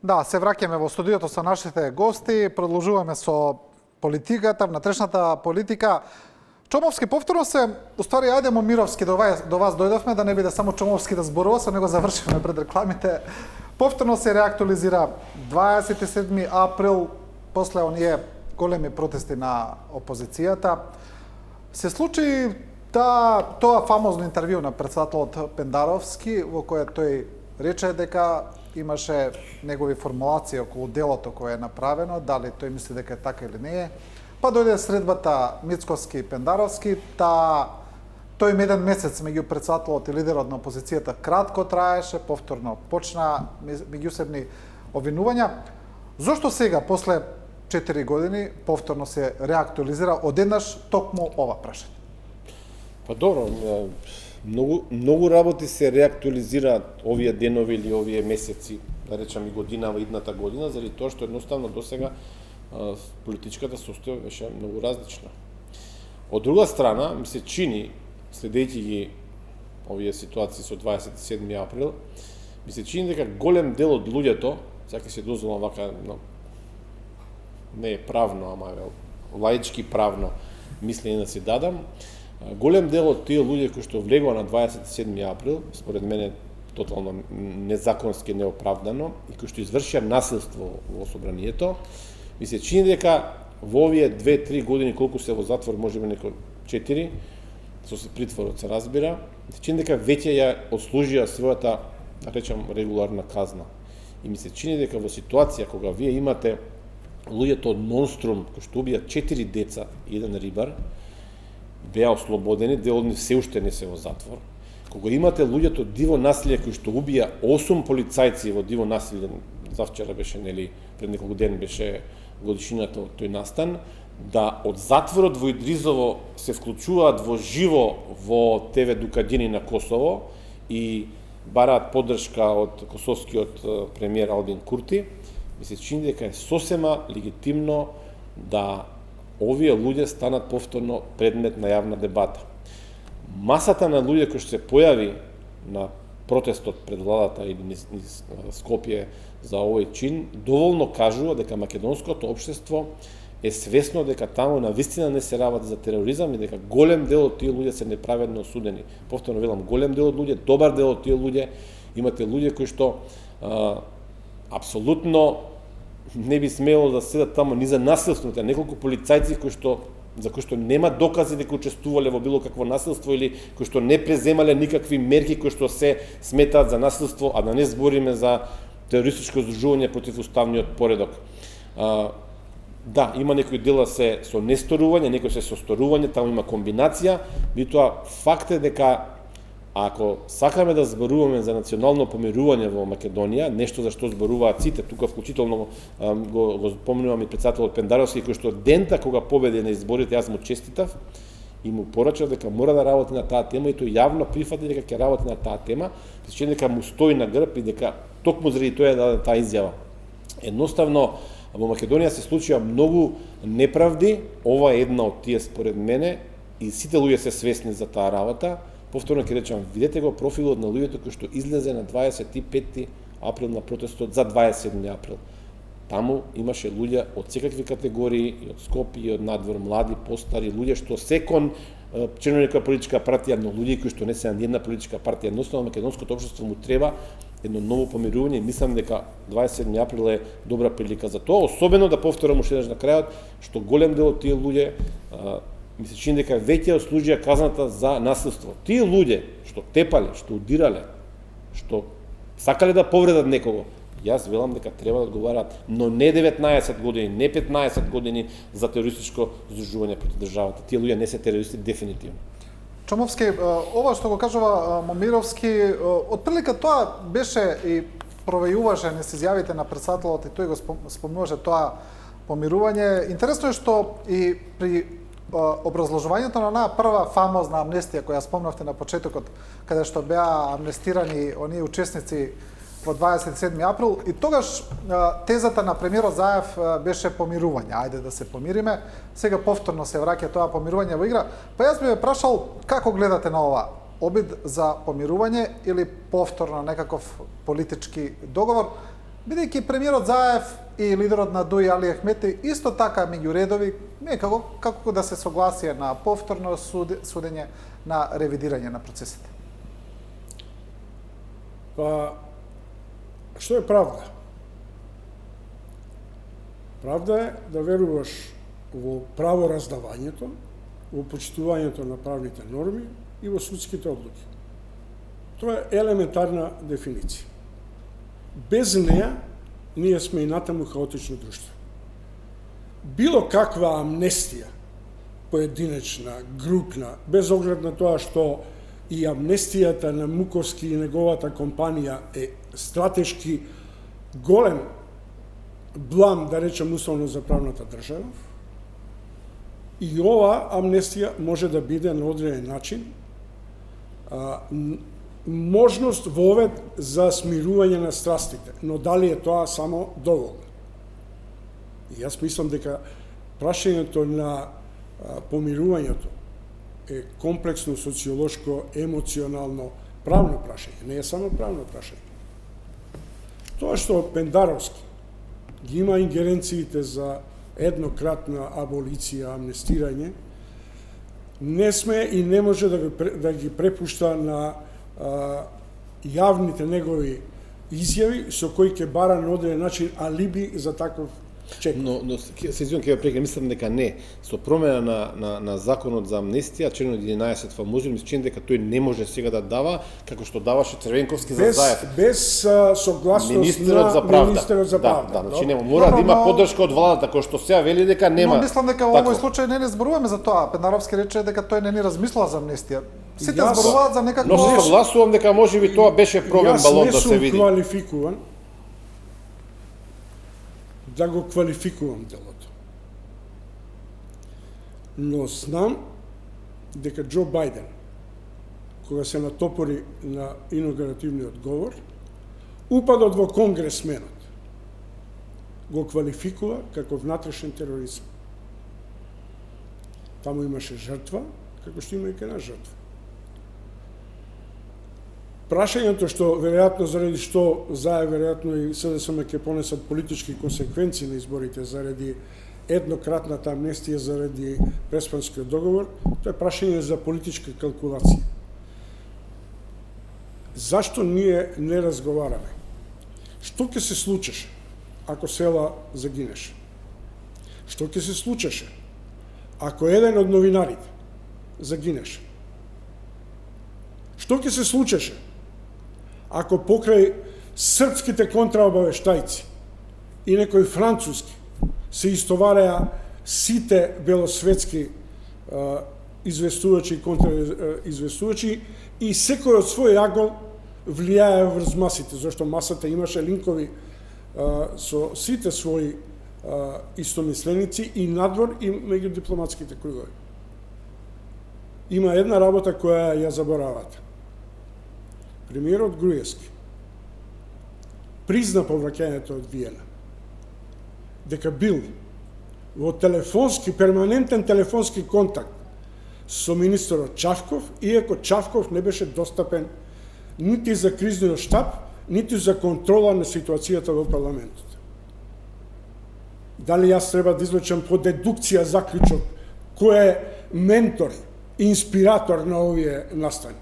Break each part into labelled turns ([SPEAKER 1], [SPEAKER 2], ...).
[SPEAKER 1] Да, се враќаме во студиото со нашите гости, продолжуваме со политиката, внатрешната политика. Чомовски повторно се, уствари, ајде Момировски, до вас дојдовме, да не биде само Чомовски да зборува, со него завршивме пред рекламите. Повторно се реактуализира 27 април, после оние големи протести на опозицијата. Се случи тоа фамозно интервју на председателот Пендаровски, во кое тој рече дека имаше негови формулации околу делото кое е направено, дали тој мисли дека е така или не е. Па дојде средбата Мицкоски-Пендаровски, тој еден месец меѓу председателот и лидерот на опозицијата кратко траеше, повторно почна меѓусебни обвинувања. Зошто сега, после 4 години, повторно се реактуализира одеднаш токму ова прашање?
[SPEAKER 2] Па добро, многу работи се реактуализираат овие денови или овие месеци, да речам и годинава, идната година, заради тоа што едноставно досега политичката состојба беше многу различна. Од друга страна, ми се чини, следејќи ги овие ситуации со 27 април, ми се чини дека голем дел од луѓето, сега се дозволам вака, не е правно, ама лаички правно мислење да си дадам, голем дел од тие луѓе кои што влегува на 27 април, според мене тотално незаконски неоправдано, и кои што извршија насилство во собранието, ми се чини дека во овие 2-3 години колку се во затвор, можеби некој 4, со притворот се разбира, се чини дека веќе ја отслужија својата, да речам, регуларна казна. И ми се чини дека во ситуација кога вие имате луѓето од Монструм, кои што убија 4 деца и еден рибар, беа ослободени, дел од нив се уште не се во затвор. Кога имате луѓето диво насилие кои што убија 8 полицајци во диво насилие, завчера беше, нели, пред неколку ден беше годишнината од тој настан, да од затворот во Идризово се вклучуваат во живо во ТВ Дукадини на Косово и бараат поддршка од косовскиот премиер Албин Курти, ми се чини дека е сосема легитимно да овие луѓе станат повторно предмет на јавна дебата. Масата на луѓе кои што се појави на протестот пред владата или низ Скопје за овој чин, доволно кажува дека македонското општество е свесно дека таму навистина не се работи за тероризам и дека голем дел од тие луѓе се неправедно осудени. Повторно велам, голем дел од луѓе, добар дел од тие луѓе, имате луѓе кои што апсолутно не би смело да седат таму ни за насилство, неколку полицајци за кои што нема докази дека учествувале во било какво насилство или кои што не преземале никакви мерки кои што се сметаат за насилство, а да не збориме за терористичко здружување против уставниот поредок. Да, има некои дела се со несторување, некои се со сторување, таму има комбинација, меѓутоа факт е дека ако сакаме да зборуваме за национално помирување во Македонија, нешто за што зборуваат сите, тука вклучително го спомнувам и председателот Пендаровски, кој што дента кога победи на изборите, јас му честитав и му порачав дека мора да работи на таа тема и тој јавно прифати дека ќе работи на таа тема, причем дека му стои на грб и дека токму заради тоа даде таа изјава. Едноставно во Македонија се случија многу неправди, ова е една од тие според мене и сите луѓе се свесни за таа работа. Повторно ќе речам, видете го профилот на луѓето кои што излезе на 25 април на протестот за 27 април. Таму имаше луѓе од секакви категории, и од Скопје, и од надвор, млади, постари, луѓе што секон членови на политичка партија, но луѓе кои што не се на една политичка партија. Едноставно македонското општество му треба едно ново помирување и мислам дека 27 април е добра прилика за тоа, особено да повторам уште еднаш на крајот, што голем дел од тие луѓе ми се чини дека веќе отслужија казната за насилство. Тие луѓе што тепале, што удирале, што сакале да повредат некого, јас велам дека треба да одговараат, но не 19 години, не 15 години за терористичко здружување против државата. Тие луѓе не се терористи дефинитивно.
[SPEAKER 1] Чомовски, ова што го кажува Момировски, отприлика тоа беше и провејуваше не се изјавите на председателот и тој го спомнуваше тоа помирување. Интересно е што и при образложувањето на онаа прва фамозна амнестија која спомнавте на почетокот, каде што беа амнестирани оние учесници во 27 април, и тогаш тезата на премиерот Заев беше помирување, ајде да се помириме. Сега повторно се враќа тоа помирување во игра. Па јас би ве прашал како гледате на ова? Обид за помирување или повторно некаков политички договор? Бидејќи премиерот Заев и лидерот на ДУИ Али Ахмети исто така меѓу редови како да се согласија на повторно судење, на ревидирање на процесите.
[SPEAKER 3] Па, што е правда? Правда е да веруваш во правораздавањето, во почитувањето на правните норми и во судските одлуки. Тоа е елементарна дефиниција. Без неа, ние сме и натаму хаотично друштво. Било каква амнестија, поединечна, групна, без оглед на тоа што и амнестијата на Муковски и неговата компанија е стратешки голем блам, да речем, условно за правната држава, и ова амнестија може да биде на одреден начин можност вовед за смирување на страстите, но дали е тоа само доволно? И јас мислам дека прашањето на помирувањето е комплексно, социолошко, емоционално, правно прашање, не е само правно прашање. Тоа што Пендаровски ги има ингеренциите за еднократна аболиција, амнестирање, не сме и не може да ги препушта на јавните негови изјави со кои ќе бара на одреден начин алиби за таков чек.
[SPEAKER 2] Но се извинувам ќе ја прекинам, мислам дека не. Со промена на законот за амнестија, член 11 фамозен, мислам дека тој не може сега да дава како што даваше Црвенковски за Заев.
[SPEAKER 3] Без согласност
[SPEAKER 2] министерот
[SPEAKER 3] на
[SPEAKER 2] за правда.
[SPEAKER 3] министерот за правда.
[SPEAKER 2] Да, значи нема, мора да има поддршка од владата, кој што сега вели дека нема.
[SPEAKER 1] Но мислам дека во овој случај не зборуваме за тоа. Пендаровски рече дека тој не ни размислува за амнестија. Сите зборуваат за некакво...
[SPEAKER 2] Но се согласувам дека можеби тоа беше проген балон да се види.
[SPEAKER 3] Јас не сум квалификуван да го квалификувам делото. Но знам дека Џо Бајден, кога се натопори на инаугуративниот говор, упадот во конгресменот го квалификува како внатрешен тероризм. Таму имаше жртва, како што има и кај нас жртва. Прашањето што веројатно заради што Заев веројатно и СДСМ ќе понесат политички консеквенции на изборите заради еднократната амнестија, заради Преспанскиот договор, тоа е прашање за политичка калкулација. Зашто ние не разговараме? Што ќе се случеше ако Села загинеше? Што ќе се случеше ако еден од новинарите загинеше? Што ќе се случеше ако покрај српските контраобавештајци и некои француски се истовареа сите белосветски известувачи и контраизвестувачи и секој од свој агол влијае врз масите, зашто масата имаше линкови со сите своји истомисленици и надвор и меѓу дипломатските кругови. Има една работа која ја заборавате. Премиерот Груевски призна повраќањето од Виена, дека бил во перманентен телефонски контакт со министерот Чавков, иако Чавков не беше достапен нити за кризниот штаб, нити за контрола на ситуацијата во парламентот. Дали јас треба да извлечам по дедукција заклучок кој е ментор, инспиратор на овие настани?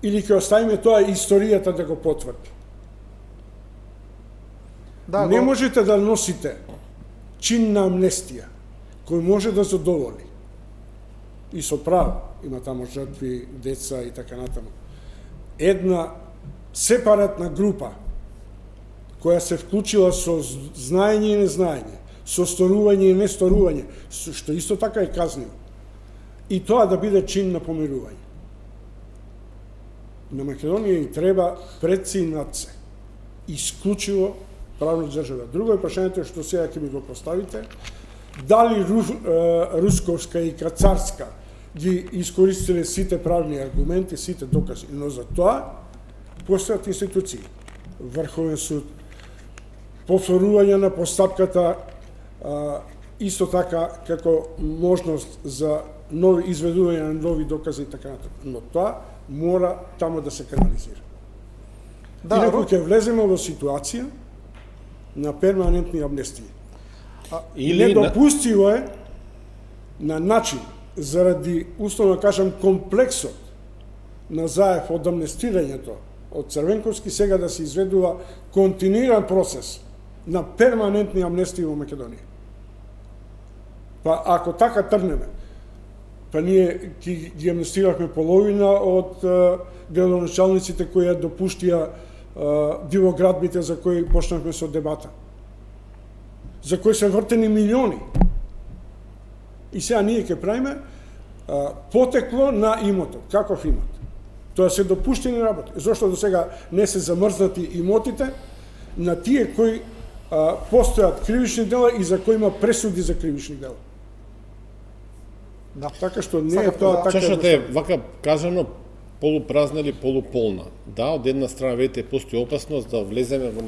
[SPEAKER 3] Или ќе оставиме тоа историјата да го потврди?
[SPEAKER 1] Да,
[SPEAKER 3] не можете да носите чин на амнестија кој може да задоволи. И со право, има таму жртви, деца и така натаму. Една сепаратна група која се вклучила со знаење и незнаење, со сторување и несторување, што исто така е казниво. И тоа да биде чин на помирување. На Македонија и треба предци и надце. Исклучиво правна држава. Друго е прашањето што сега ќе ми го поставите, дали русковска и кацарска ги искористиле сите правни аргументи, сите докази, но за тоа постојат институции. Врховен суд, повторување на постапката, исто така како можност за нови изведување на нови докази и така натаму. Но тоа мора тамо да се канализира.
[SPEAKER 1] Да,
[SPEAKER 3] Инаку ќе влеземе во ситуација на перманентни амнестии.
[SPEAKER 2] Или
[SPEAKER 3] Недопустиво е на начин, заради, условно кажам, комплексот на Заев од амнестирањето од Црвенковски, сега да се изведува континуиран процес на перманентни амнестии во Македонија. Па ако така тргнеме, па ние ги амнестиравме половина од градоначалниците кои ја допуштија дивоградбите за кои почнавме со дебата, за кои се вртени милиони. И сега ние ќе правиме потекло на имотот. Каков имот? Тоа се допуштени работи. Зошто до сега не се замрзнати имотите на тие кои постојат кривични дела и за кои има пресуди за кривични дела.
[SPEAKER 1] Да.
[SPEAKER 3] Така што не
[SPEAKER 1] Сакав
[SPEAKER 3] е тоа
[SPEAKER 1] да-
[SPEAKER 3] така.
[SPEAKER 2] Чашата е вака кажано полупразна или полуполна. Да, од една страна видите постои опасност да влеземе во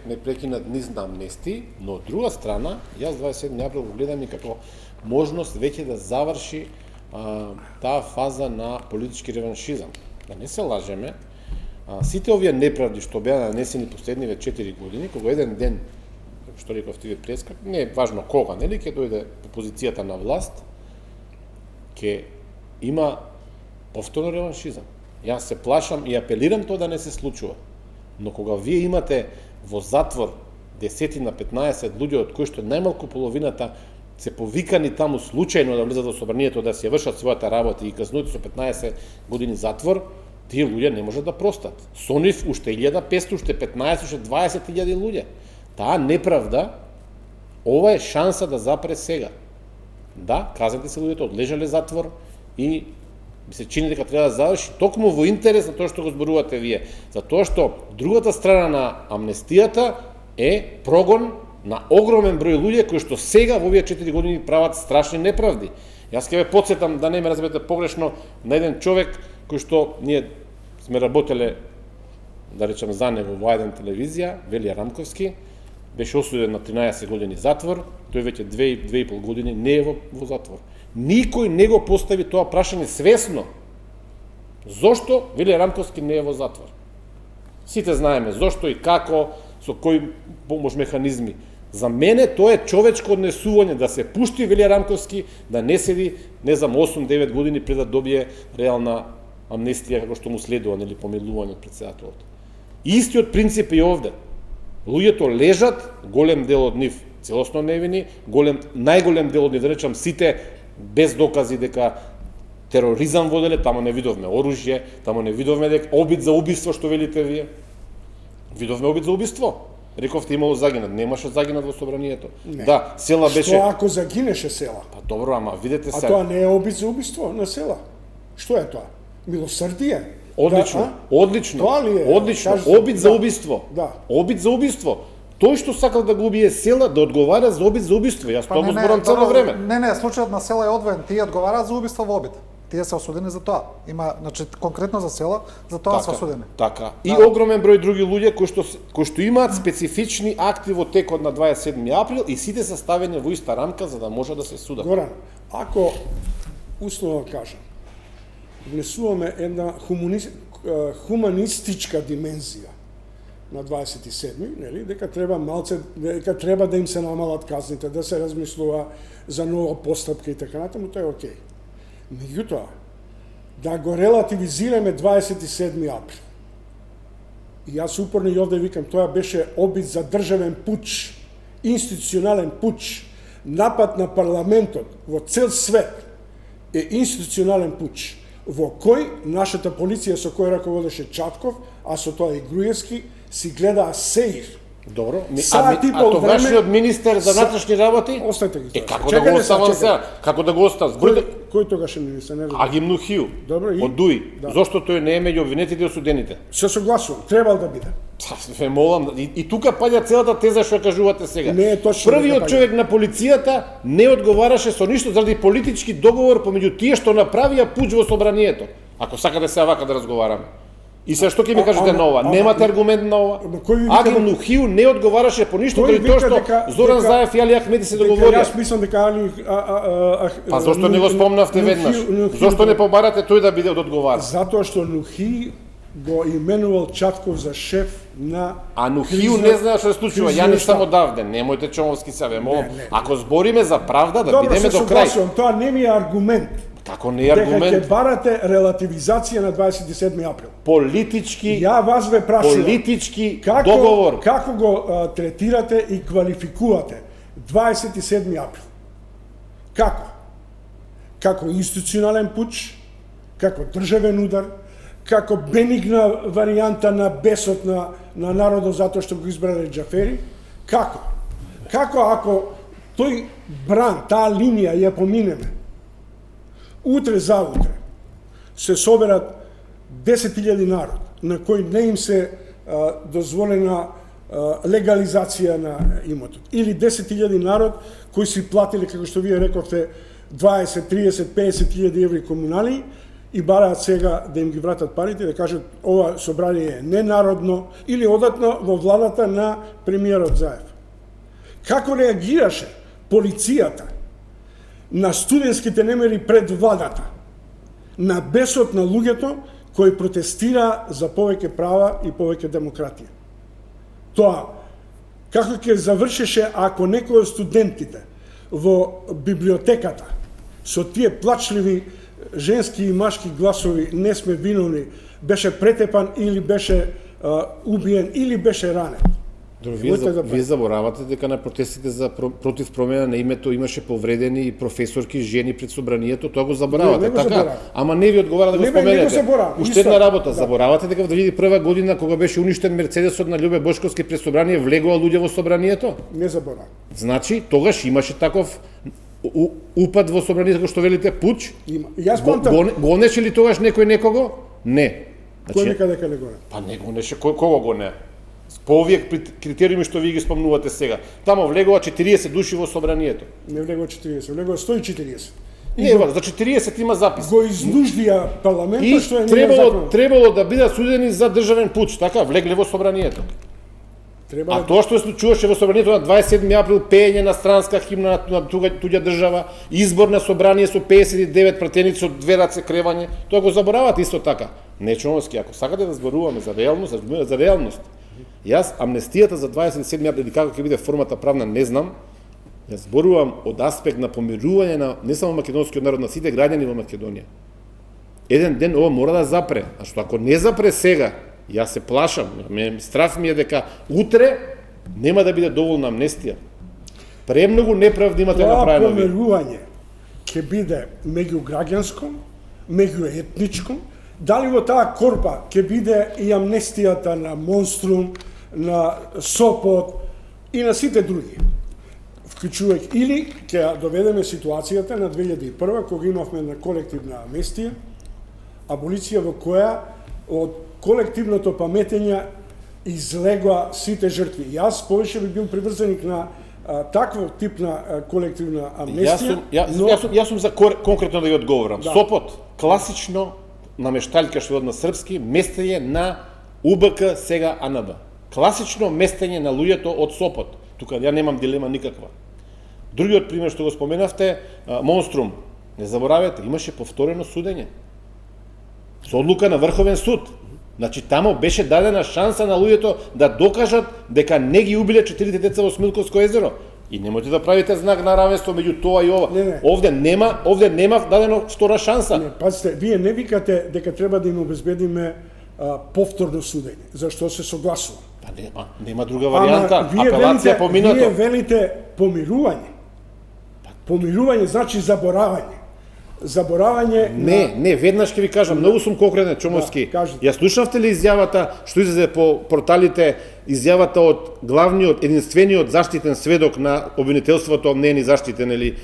[SPEAKER 2] непрекинат низ на амнестии, но од друга страна, јас 27 април го гледам и како можност веќе да заврши таа фаза на политички реваншизам. Да не се лажеме, сите овие неправди што беа нанесени последниве 4 години, кога еден ден, што рековте вие прескак, не е важно кога, нели, ќе дојде позицијата на власт, ќе има повторно реваншизам. Јас се плашам и апелирам тоа да не се случува. Но кога вие имате во затвор 10 на 15 луѓе, од кои што најмалку половината се повикани таму случајно да влезат во собранието да се вршат својата работа и казнути со 15 години затвор, тие луѓе не можат да простат. Со нив уште 1500, уште 15, уште 20.000 луѓе. Таа неправда, ова е шанса да запре сега. Да, казате се луѓето, одлежале затвор и ми се чини дека треба да заврши токму во интерес на тоа што го зборувате вие. Затоа што другата страна на амнестијата е прогон на огромен број луѓе кои што сега во овие 4 години прават страшни неправди. Јас ќе ве потсетам, да не ме разберете погрешно, на еден човек кој што ние сме работеле, да речем, за него во еден телевизија, Велија Рамковски, беше осуден на 13 години затвор, тој веќе 2,5 години не е во затвор. Никој не го постави тоа прашање свесно. Зошто Велија Рамковски не е во затвор? Сите знаеме зошто и како, со кои помош механизми. За мене тоа е човечко однесување да се пушти Велија Рамковски да не седи, не знам, 8-9 години пред да добие реална амнестија како што му следува, нели, помилување од претседателот. Истиот принцип е овде. Луѓето лежат, голем дел од нив целосно невини, најголем дел од нив, да речам, сите без докази дека тероризам воделе, тамо не видовме оружје, тамо не видовме дека обид за убиство што велите вие. Видовме обид за убиство. Рековте имало загинат, немаше загинат во собранието.
[SPEAKER 3] Не.
[SPEAKER 2] Да, села беше.
[SPEAKER 3] Што ако загинеше села?
[SPEAKER 2] Па добро, ама видете
[SPEAKER 3] А
[SPEAKER 2] се.
[SPEAKER 3] тоа не е обид за убиство на села. Што е тоа? Милосрдие?
[SPEAKER 2] Одлично,
[SPEAKER 3] Да,
[SPEAKER 2] одлично.
[SPEAKER 3] Тоа ли е?
[SPEAKER 2] Одлично.
[SPEAKER 3] Кажете,
[SPEAKER 2] Обид за
[SPEAKER 3] да.
[SPEAKER 2] убиство.
[SPEAKER 3] Да.
[SPEAKER 2] Обид за убиство. Тој што сакал да го убие села, да одговара за обид за убиство. Јас тоа го зборам цело време.
[SPEAKER 1] Не, случајот на села е одвоен. Тие одговараат за убиство во обид. Тие се осудени за тоа. Има, значи, конкретно за села, за тоа се осудени.
[SPEAKER 2] Така. И огромен број други луѓе кои што имаат специфични акти во текот на 27 април и сите се ставени во иста рамка за да може да се судат.
[SPEAKER 3] Горан, ако, условно кажам, внесуваме една хуманистичка димензија на 27-ми, нели, дека треба да им се намалат казните, да се размислува за нова постапка и така натаму, тоа е окей. Меѓутоа, да го релативизираме 27 април. И јас упорно и овде викам, тоа беше обид за државен пуч, институционален пуч, напад на парламентот во цел свет е институционален пуч, во кој нашата полиција со кој раководеше Чатков, а со тоа и Груевски, си гледаа сеир.
[SPEAKER 2] Добро,
[SPEAKER 3] Саат и
[SPEAKER 2] а
[SPEAKER 3] пол
[SPEAKER 2] тогашниот
[SPEAKER 3] време-
[SPEAKER 2] министер за внатрешни работи?
[SPEAKER 3] Оставете ги тоа.
[SPEAKER 2] Како да го оставам сега? Како да го оставам?
[SPEAKER 3] Кој тогаш министер, не разбирам.
[SPEAKER 2] Агим Нухију,
[SPEAKER 3] Добро, и?
[SPEAKER 2] од ДУИ.
[SPEAKER 3] Да.
[SPEAKER 2] Зошто тој не е меѓу обвинетите и осудените?
[SPEAKER 3] Се согласувам, требал да биде.
[SPEAKER 2] Ве молам, и тука паѓа целата теза што кажувате сега.
[SPEAKER 3] Не е точно
[SPEAKER 2] Првиот
[SPEAKER 3] дека паѓа.
[SPEAKER 2] човек на полицијата не одговараше со ништо заради политички договор помеѓу тие што направија пуч во собранието. Ако сакате сега вака да разговараме. И се што ќе ми кажете на ова? Немате аргумент на ова?
[SPEAKER 3] кој ви вика
[SPEAKER 2] Агим
[SPEAKER 3] дека-
[SPEAKER 2] Нухију не одговараше по ништо
[SPEAKER 3] Кој
[SPEAKER 2] заради тоа
[SPEAKER 3] вика
[SPEAKER 2] што
[SPEAKER 3] дека-
[SPEAKER 2] Зоран
[SPEAKER 3] дека-
[SPEAKER 2] Заев и Али Ахмеди се
[SPEAKER 3] Дека
[SPEAKER 2] договорија.
[SPEAKER 3] Јас мислам дека Али...
[SPEAKER 2] Па зошто не го спомнавте веднаш? Зошто не побарате тој да биде од одговара?
[SPEAKER 3] Затоа што Нухи го именувал Чатков за шеф на
[SPEAKER 2] А Нухију не знае што се случува, ја не сум одавде, немојте Чомовски се молам.
[SPEAKER 3] Не.
[SPEAKER 2] Ако збориме за правда, да
[SPEAKER 3] Добро,
[SPEAKER 2] бидеме
[SPEAKER 3] се
[SPEAKER 2] до крај.
[SPEAKER 3] согласувам, тоа не ми е аргумент.
[SPEAKER 2] Како не е аргумент?
[SPEAKER 3] Дека ќе барате релативизација на 27 април.
[SPEAKER 2] Политички,
[SPEAKER 3] Ја вас ве прашувам.
[SPEAKER 2] политички договор.
[SPEAKER 3] Како го третирате и квалификувате 27 април? Како? Како институционален пуч, како државен удар, како бенигна варијанта на бесот на народот затоа што го избрале Џафери? Како? Како ако тој бран, таа линија ја поминеме, утре заутре се соберат 10.000 народ на кој не им се дозволена легализација на имотот, или 10.000 народ кои си платили, како што вие рековте, 20, 30, 50.000 еври комунали и бараат сега да им ги вратат парите, да кажат ова собрание е ненародно или одатно во владата на премиерот Заев. Како реагираше полицијата на студентските немери пред владата, на бесот на луѓето кои протестира за повеќе права и повеќе демократија? Тоа, како ќе завршеше ако некој од студентите во библиотеката со тие плачливи женски и машки гласови "не сме виновни" беше претепан или беше убиен или беше ранен?
[SPEAKER 2] Вие заборавате дека на протестите за против промена на името имаше повредени и професорки, жени пред собранието, тоа го заборавате,
[SPEAKER 3] не го
[SPEAKER 2] така?
[SPEAKER 3] заборавам.
[SPEAKER 2] Ама не ви одговара да го
[SPEAKER 3] Не, не го
[SPEAKER 2] споменете.
[SPEAKER 3] заборавам,
[SPEAKER 2] Уште
[SPEAKER 3] исто.
[SPEAKER 2] една работа,
[SPEAKER 3] Да.
[SPEAKER 2] заборавате дека во 2001 година кога беше уништен Мерцедесот на Љубе Бошковски пред собрание, влегоа луѓе во собранието?
[SPEAKER 3] Не заборавам.
[SPEAKER 2] Значи, тогаш имаше таков упад во собранието, што велите пуч?
[SPEAKER 3] Има. Јас контам.
[SPEAKER 2] Гонеше ли тогаш некој некого? Не.
[SPEAKER 3] Кој вика дека не горе?
[SPEAKER 2] Па не гонеше, кого го не? По овие критериуми што ви ги спомнувате сега. Тамо влегува 40 души во собранието.
[SPEAKER 3] Не влегува 40, влегува 140.
[SPEAKER 2] Не, за 40 има запис.
[SPEAKER 3] Го изнуждија парламентот,
[SPEAKER 2] И
[SPEAKER 3] што е незаконно.
[SPEAKER 2] требало да бидат судени за државен пуч, така, влегле во собранието. А тоа што се случуваше во собранието на 27 април, пеење на странска химна на туѓа држава, избор на собрание со 59 пратеници со две раце кревање, тоа го заборавате исто така. Не Чомовски, ако сакате да зборуваме за реалност, за реалност. Јас амнестијата за 27 април или како ќе биде формата правна, не знам. Јас зборувам од аспект на помирување на не само македонскиот народ, на сите граѓани во Македонија. Еден ден ова мора да запре, а што ако не запре сега, јас се плашам, страф ми е дека утре нема да биде доволна амнестија. Премногу неправди имате направено.
[SPEAKER 3] Тоа помирување ќе биде меѓуграѓанско, меѓуетничко, дали во таа корпа ќе биде и амнестијата на Монструм, на Сопот и на сите други, вклучувајќи, или ќе доведеме ситуацијата на 2001 кога имавме на колективна амнестија, аболиција во која од колективното паметење излегоа сите жртви. Јас повеќе би бил приврзаник на таков тип на колективна амнестија.
[SPEAKER 2] Јас сум за конкретно да ви одговорам. Да. Сопот, класично намешталка што на српски, местење на УБК, сега АНБ. Класично местење на луѓето од Сопот. Тука ја немам дилема никаква. Другиот пример што го споменавте, Монструм. Не заборавете, имаше повторено судење. Со одлука на Врховен суд. Значи, тамо беше дадена шанса на луѓето да докажат дека не ги убиле 4 деца во Смилковско езеро. И немојте да правите знак на равенство меѓу тоа и ова.
[SPEAKER 3] Не.
[SPEAKER 2] Овде нема дадено втора шанса.
[SPEAKER 3] Не, пазите, вие не викате дека треба да им обезбедиме повторно судење. Зашто се согласувам?
[SPEAKER 2] Па нема друга варијанта. Апелација поминато.
[SPEAKER 3] Вие велите помирување. Помирување значи заборавање. Заборавање
[SPEAKER 2] Не, веднаш ќе ви кажам, многу сум конкретен, Чомовски.
[SPEAKER 3] Да, кажете.
[SPEAKER 2] Ја слушнавте ли изјавата што излезе по порталите, изјавата од главниот, единствениот заштитен сведок на обвинителството, не е ни заштитен, или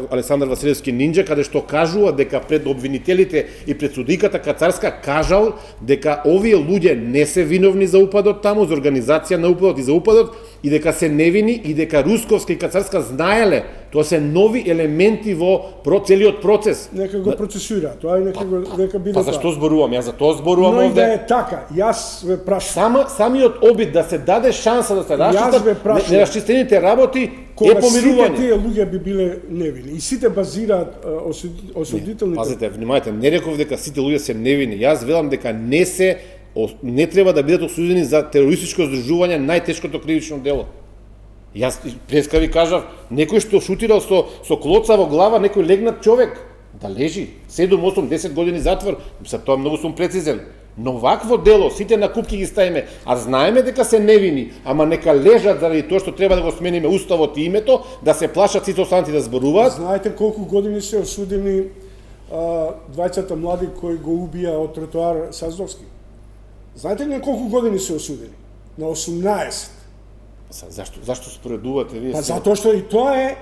[SPEAKER 2] Александар Василевски Нинџа, каде што кажува дека пред обвинителите и пред судиката Кацарска кажал дека овие луѓе не се виновни за упадот таму, за организација на упадот и за упадот, и дека се невини и дека Русковска и Кацарска знаеле. Тоа се нови елементи во целиот процес.
[SPEAKER 3] Нека го процесуира, тоа и нека биде.
[SPEAKER 2] Па зашто зборувам? Јас за тоа зборувам
[SPEAKER 3] овде. Но и
[SPEAKER 2] овде.
[SPEAKER 3] да е така, јас ве прашам.
[SPEAKER 2] Самиот обид да се даде шанса да се расчистат нерасчистените работи е
[SPEAKER 3] Кога сите
[SPEAKER 2] помирување.
[SPEAKER 3] тие луѓе би биле невини и сите базираат осудителните.
[SPEAKER 2] Пазете, внимајте, не реков дека сите луѓе се невини. Јас велам дека не се не треба да бидат осудени за терористичко здружување, најтешкото кривично дело. Јас преска ви кажав, некој што шутирал со клоца во глава, некој легнат човек, да лежи 7, 8, 10 години затвор, за тоа многу сум прецизен. Но вакво дело, сите на купки ги ставиме, а знаеме дека се невини, ама нека лежат заради тоа што треба да го смениме уставот и името, да се плашат сите останати да зборуваат.
[SPEAKER 3] Знаете колку години се осудени двајцата млади кои го убија од тротоар Саздовски? Знаете ли на колку години се осудени? На 18.
[SPEAKER 2] Зашто споредувате вие?
[SPEAKER 3] Па затоа што и тоа е,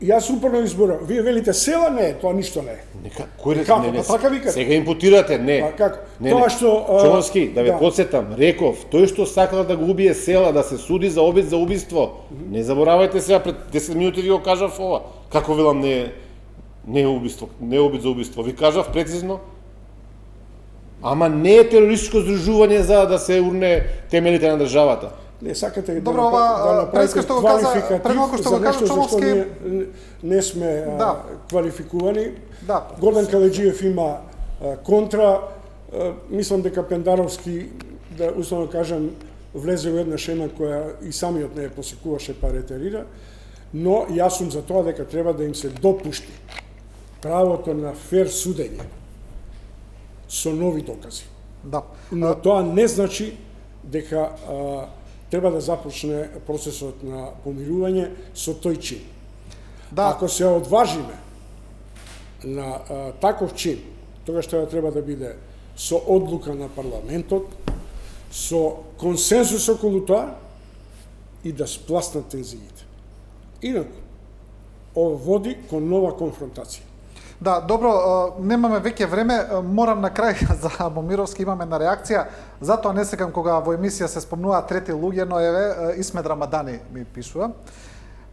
[SPEAKER 3] јас упорно изборам. Вие велите села не, тоа ништо не е.
[SPEAKER 2] Нека, кој
[SPEAKER 3] Како?
[SPEAKER 2] не,
[SPEAKER 3] Па така викате.
[SPEAKER 2] Сега импутирате, не.
[SPEAKER 3] Па како?
[SPEAKER 2] Не,
[SPEAKER 3] Тоа
[SPEAKER 2] не.
[SPEAKER 3] што,
[SPEAKER 2] Чомовски, да ве
[SPEAKER 3] да.
[SPEAKER 2] подсетам, реков, тој што сакал да го убие села, да се суди за обид за убиство. Не заборавајте сега, пред 10 минути ви го кажав ова. Како велам не е убиство, не е обид за убиство. Ви кажав прецизно. Ама не е терористичко здружување за да се урне темелите на државата.
[SPEAKER 3] Не сакате
[SPEAKER 1] Добро, ова, преска што го кажа, пред малку што го кажа Чомовски,
[SPEAKER 3] не сме
[SPEAKER 1] Да.
[SPEAKER 3] квалификувани.
[SPEAKER 1] Да.
[SPEAKER 3] Гордан Каледжиев има контра. Мислам дека Пендаровски, да условно кажам, влезе во една шема која и самиот не ја посекуваше па ретерира, но јас сум за тоа дека треба да им се допушти правото на фер судење со нови докази.
[SPEAKER 1] да.
[SPEAKER 3] Но тоа не значи дека треба да започне процесот на помирување со тој чин.
[SPEAKER 1] Да.
[SPEAKER 3] Ако се одважиме на таков чин, тогаш тоа треба да биде со одлука на парламентот, со консензус околу тоа и да спласнат тензиите. Инаку, ова води кон нова конфронтација.
[SPEAKER 1] Да, добро, немаме веќе време, морам на крај за Момировски имаме една реакција, затоа не секам кога во емисија се спомнува трети луѓе, но еве Исмет Рамадани ми пишува.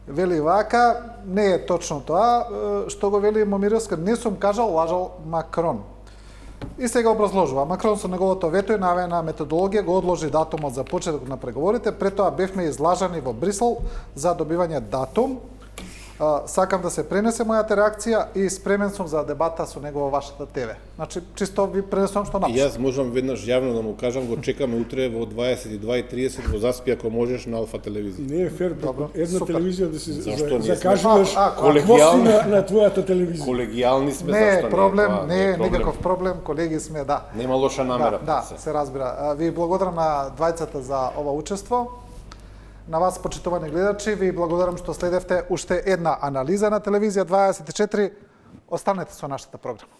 [SPEAKER 1] Вели вака, не е точно тоа, што го вели Момировски, не сум кажал, лажал Макрон. И сега образложува, Макрон со неговото вето и најавена методологија го одложи датумот за почеток на преговорите, пред тоа бевме излажани во Брисел за добивање датум. Сакам да се пренесе мојата реакција и спремен сум за дебата со него во вашата ТВ. Значи, чисто ви пренесувам што
[SPEAKER 2] И
[SPEAKER 1] напиша.
[SPEAKER 2] јас можам веднаш јавно да му кажам, го чекаме утре во 22:30 во Заспи, ако можеш, на Алфа телевизија.
[SPEAKER 3] Не е фер
[SPEAKER 1] Добро,
[SPEAKER 3] една
[SPEAKER 1] супер.
[SPEAKER 3] телевизија да се
[SPEAKER 2] Зашто не сме?
[SPEAKER 3] закажуваш
[SPEAKER 2] колегијално?
[SPEAKER 3] на твојата телевизија.
[SPEAKER 2] Колегијални сме,
[SPEAKER 1] Не
[SPEAKER 2] зашто
[SPEAKER 1] е проблем,
[SPEAKER 2] Това
[SPEAKER 1] не е никаков проблем, колеги сме, да.
[SPEAKER 2] Нема лоша намера.
[SPEAKER 1] Да, се разбира. Ви благодарам на двајцата за ова учество. На вас, почитувани гледачи, ви благодарам што следевте уште една анализа на телевизија 24. Останете со нашата програма.